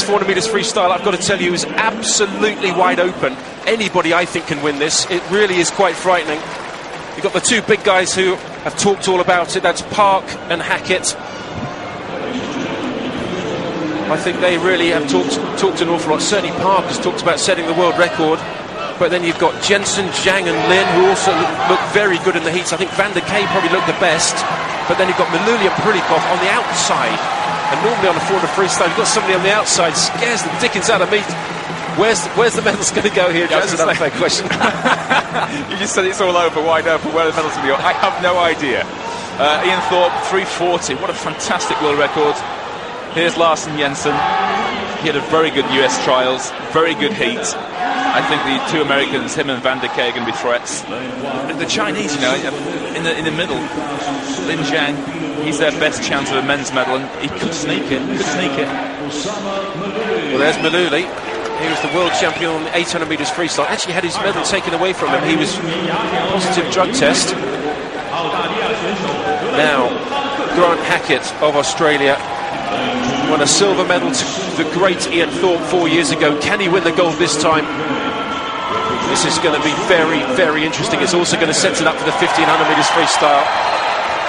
400 metres freestyle, I've got to tell you, is absolutely wide open. Anybody, I think, can win this. It really is quite frightening. You've got the two big guys who have talked all about it. That's Park and Hackett. I think they really have talked an awful lot. Certainly Park has talked about setting the world record. But then you've got Jensen, Zhang and Lin, who also look very good in the heats. I think Van der Kay probably looked the best. But then you've got Maluli and Prilikov on the outside. And normally on a 400 freestyle, you've got somebody on the outside, scares the dickens out of me. Where's the medals going to go here? That's another fair question. You just said it's all over, wide open. Where the medals going to go? I have no idea. Ian Thorpe, 340. What a fantastic world record. Here's Larsen Jensen. He had a very good US trials, very good heat. I think the two Americans, him and Van der Kay, are going to be threats. The Chinese, you know, in the middle, Lin Zhang, he's their best chance of a men's medal, and he could sneak it. Well, there's Maluli. He was the world champion on the 800 metres freestyle. Actually had his medal taken away from him. He was positive drug test. Now, Grant Hackett of Australia won a silver medal to the great Ian Thorpe 4 years ago. Can he win the gold this time? This is going to be very, very interesting. It's also going to set it up for the 1500 metres freestyle.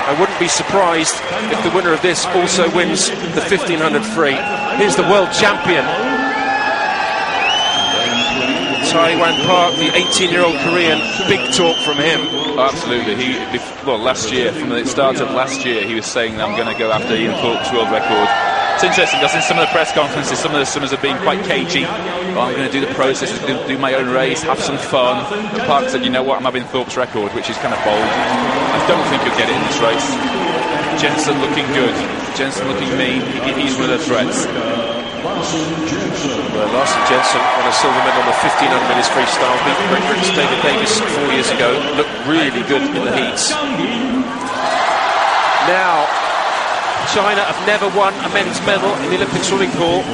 I wouldn't be surprised if the winner of this also wins the 1500 free. Here's the world champion, Taiwan Park, the 18-year-old Korean. Big talk from him. Absolutely. Last year, from the start of last year, he was saying, I'm going to go after Ian Thorpe's world record. It's interesting because in some of the press conferences, some of the swimmers have been quite cagey. Well, I'm going to do the process, do my own race, have some fun. And Park said, you know what, I'm having Thorpe's record, which is kind of bold. I don't think he'll get it in this race. Jensen looking good. Jensen looking mean. He's one of the threats. Larsen Jensen won a silver medal on the 1500 metres freestyle. Beat Britain's David Davis 4 years ago. Looked really good in the heats. Now, China have never won a men's medal in the Olympic swimming pool.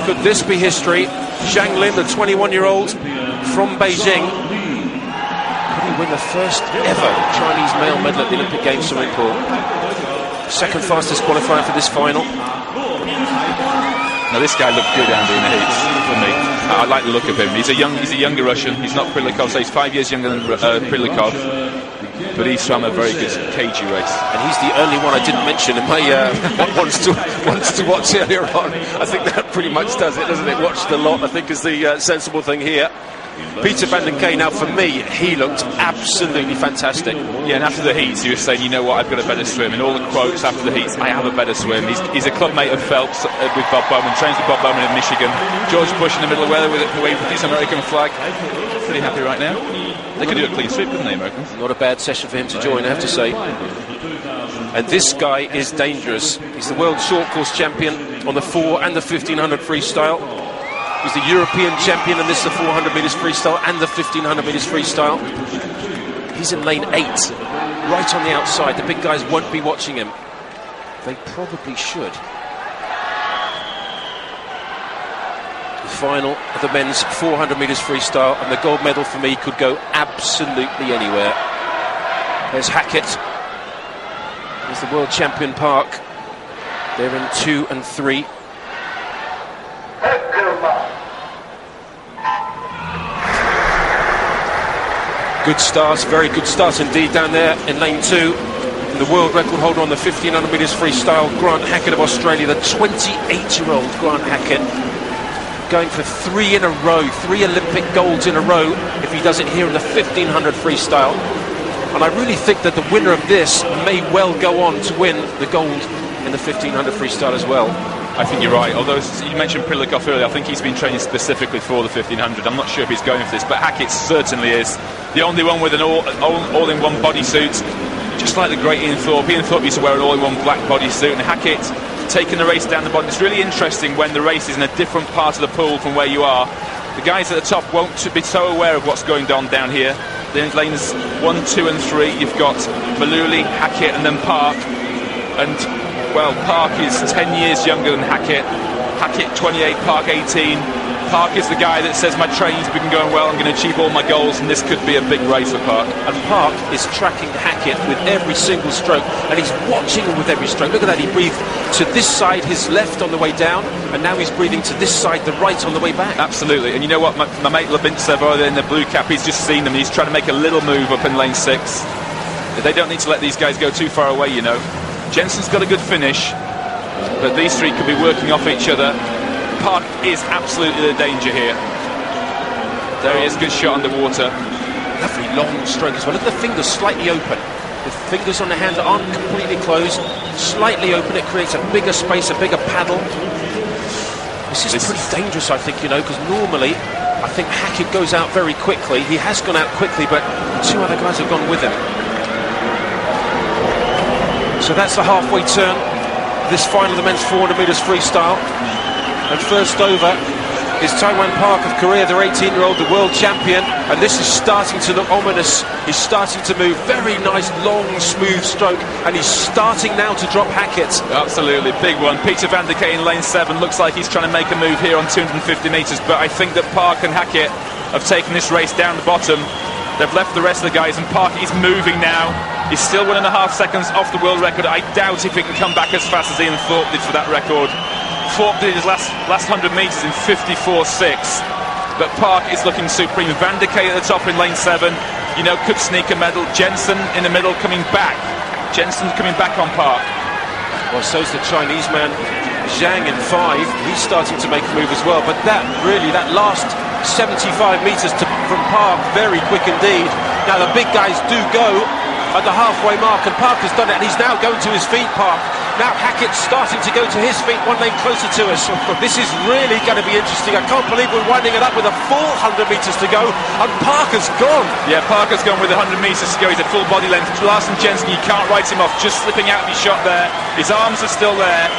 Could this be history? Zhang Lin, the 21-year-old from Beijing. Could he win the first ever Chinese male medal at the Olympic Games swimming pool? Second fastest qualifier for this final. Now this guy looked good, Andy, in the heats for me. I like the look of him. He's a younger Russian. He's not Prilikov, so he's 5 years younger than Prilikov. But he's swam a very good cagey race. And he's the only one I didn't mention in my wants to watch earlier on. I think that pretty much does it, doesn't it? Watched a lot, I think, is the sensible thing here. Peter Van der Kay, now for me, he looked absolutely fantastic. Yeah, and after the heats, he was saying, you know what, I've got a better swim. In all the quotes after the heats, I have a better swim. He's a clubmate of Phelps with Bob Bowman, trains with Bob Bowman in Michigan. George Bush in the middle of weather with a wave with his American flag. Pretty happy right now. They could do a clean sweep, couldn't they, Americans? Not a bad session for him to join, I have to say. And this guy is dangerous. He's the world short course champion on the 4 and the 1500 freestyle. He's the European champion, and this is the 400 metres freestyle and the 1500 metres freestyle. He's in lane 8, right on the outside. The big guys won't be watching him. They probably should. The final of the men's 400 metres freestyle, and the gold medal for me could go absolutely anywhere. There's Hackett. There's the world champion Park. They're in 2 and 3. Good start, very good start indeed down there in lane 2. And the world record holder on the 1500 metres freestyle, Grant Hackett of Australia, the 28-year-old Grant Hackett, going for 3 in a row, 3 Olympic golds in a row if he does it here in the 1500 freestyle. And I really think that the winner of this may well go on to win the gold in the 1500 freestyle as well. I think you're right, although you mentioned Prilikov earlier. I think he's been training specifically for the 1500. I'm not sure if he's going for this, but Hackett certainly is. The only one with an all-in-one bodysuit, just like the great Ian Thorpe. Ian Thorpe used to wear an all-in-one black bodysuit, and Hackett taking the race down the bottom. It's really interesting when the race is in a different part of the pool from where you are. The guys at the top won't be so aware of what's going on down here. Then lanes 1, 2 and 3, you've got Maluli, Hackett and then Park. And well, Park is 10 years younger than Hackett. Hackett 28, Park 18. Park is the guy that says my training's been going well, I'm going to achieve all my goals, and this could be a big race for Park. And Park is tracking Hackett with every single stroke, and he's watching him with every stroke. Look at that, he breathed to this side, his left on the way down, and now he's breathing to this side, the right on the way back. Absolutely, and you know what, my mate Labintsev over there in the blue cap, he's just seen them, he's trying to make a little move up in lane 6. They don't need to let these guys go too far away, you know. Jensen's got a good finish, but these three could be working off each other. Park is absolutely the danger here. There he is, good shot underwater. Lovely long stroke as well. Look at the fingers slightly open. The fingers on the hand aren't completely closed. Slightly open, it creates a bigger space, a bigger paddle. This is pretty dangerous, I think, you know, because normally I think Hackett goes out very quickly. He has gone out quickly, but two other guys have gone with him. So that's the halfway turn. This final of the men's 400 metres freestyle. And first over is Taiwan Park of Korea, their 18-year-old, the world champion. And this is starting to look ominous. He's starting to move. Very nice, long, smooth stroke. And he's starting now to drop Hackett. Absolutely, big one. Peter van der Kay in lane 7. Looks like he's trying to make a move here on 250 metres. But I think that Park and Hackett have taken this race down the bottom. They've left the rest of the guys, and Park is moving now. He's still 1.5 seconds off the world record. I doubt if he can come back as fast as Ian Thorpe did for that record. Thorpe did his last 100 metres in 54.6, but Park is looking supreme. Van der Kay at the top in lane 7, you know, could sneak a medal. Jensen in the middle coming back. Jensen's coming back on Park. Well, so's the Chinese man Zhang in 5. He's starting to make a move as well, but that last 75 metres from Park, very quick indeed. Now the big guys do go at the halfway mark, and Park has done it, and he's now going to his feet, Park. Now Hackett's starting to go to his feet, one lane closer to us. This is really going to be interesting. I can't believe we're winding it up with a full 100 metres to go, and Park has gone. Yeah, Parker's gone with 100 metres to go. He's at full body length. Larson Jensen, you can't write him off, just slipping out of his shot there. His arms are still there.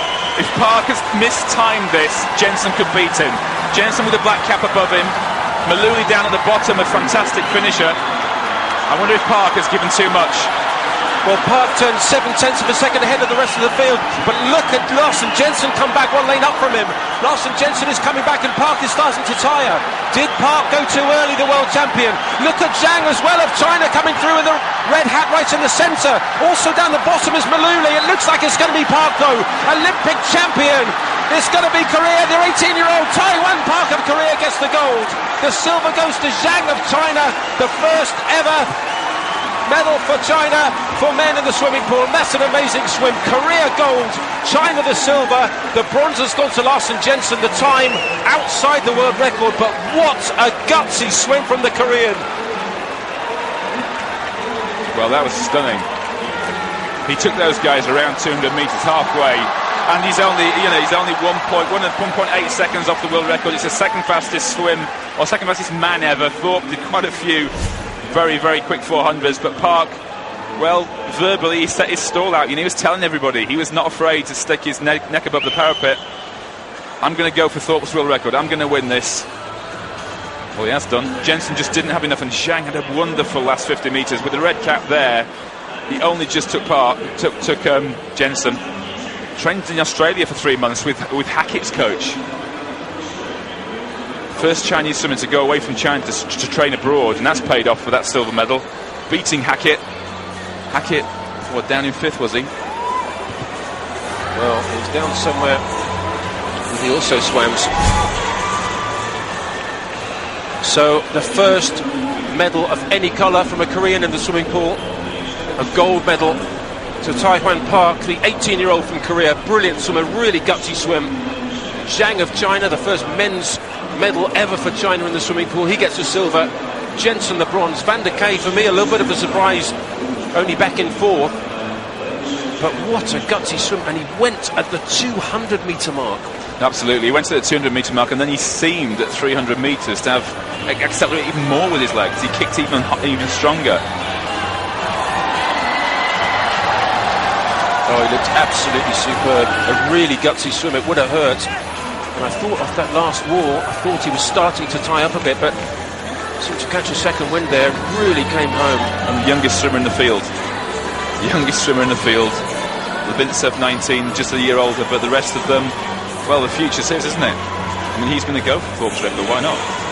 If Parker's mistimed this, Jensen could beat him. Jensen with a black cap above him. Maluli down at the bottom, a fantastic finisher. I wonder if Parker's given too much. Well, Park turned 0.7 of a second ahead of the rest of the field, but look at Larson Jensen come back one lane up from him. Larson Jensen is coming back, and Park is starting to tire. Did Park go too early, the world champion? Look at Zhang as well of China coming through with the red hat right in the centre. Also down the bottom is Maluli. It looks like it's going to be Park though, Olympic champion. It's going to be Korea. The 18-year-old Taiwan Park of Korea gets the gold. The silver goes to Zhang of China, the first ever medal for China for men in the swimming pool. And that's an amazing swim. Korea gold, China the silver. The bronze has gone to Larson Jensen. The time outside the world record, but what a gutsy swim from the Korean. Well, that was stunning. He took those guys around 200 metres halfway, and he's only 1.8 seconds off the world record. It's the second fastest swim, or second fastest man ever. Thorpe did quite a few very, very quick 400s, but Park, well, verbally he set his stall out. You know, he was telling everybody he was not afraid to stick his neck above the parapet. I'm going to go for Thorpe's world record. I'm going to win this. Well, he has done. Jensen just didn't have enough, and Zhang had a wonderful last 50 metres with the red cap there. He only just took Jensen. Trained in Australia for 3 months with Hackett's coach. First Chinese swimmer to go away from China to train abroad, and that's paid off for that silver medal. Beating Hackett. Hackett, what, down in 5th, was he? Well, he was down somewhere, and he also swam. So the first medal of any colour from a Korean in the swimming pool. A gold medal to Taiwan Park, the 18-year-old from Korea. Brilliant swimmer, really gutsy swim. Zhang of China, the first men's medal ever for China in the swimming pool. He gets a silver. Jensen the bronze. Van der Kay, for me, a little bit of a surprise, only back in 4th. But what a gutsy swim, and he went at the 200 metre mark. Absolutely, he went to the 200 metre mark, and then he seemed at 300 metres to have accelerated even more with his legs. He kicked even stronger. Oh, he looked absolutely superb. A really gutsy swim. It would have hurt. And I thought off that last wall, I thought he was starting to tie up a bit, but seemed to catch a second wind there. Really came home. And the youngest swimmer in the field. Youngest swimmer in the field. Labintsev 19, just a year older, but the rest of them, well, the future's his, isn't it? I mean, he's going to go for Thorpe's record, why not?